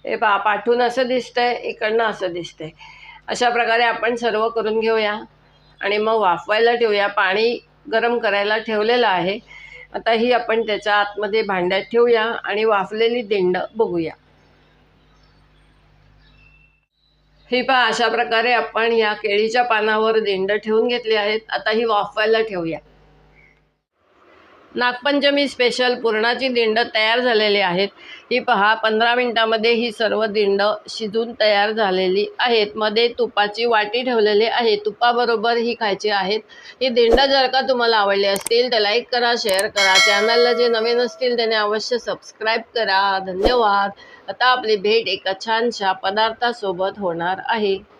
हे पहा, पाठून असं दिसतंय, इकडनं असं दिसतंय. अशा प्रकारे आपण सर्व करून घेऊया आणि मग वाफवायला ठेवूया. पाणी गरम करायला ठेवलेलं आहे. आता ही आपण त्याच्या आतमध्ये भांड्यात ठेवूया आणि वाफलेली दिंड बघूया. ही पहा, अशा प्रकारे आपण या केळीच्या पानावर दिंड ठेवून घेतली आहेत. आता ही वाफवायला ठेवूया. नागपंचमी स्पेशल पुरणाची दिंड तयार झालेली आहेत. ही पहा, 15 मिनिटामध्ये ही सर्व दिंड शिजून तयार झालेली आहेत. मध्ये तुपाची वाटी ठेवलेली आहे. तुपाबरोबर ही खायची आहेत. ही दिंड जर का तुम्हाला आवडली असतील तर लाईक करा, शेअर करा. चॅनलला जे नवीन असतील त्याने अवश्य सबस्क्राईब करा. धन्यवाद. आता आपली भेट एका छानशा पदार्थासोबत होणार आहे.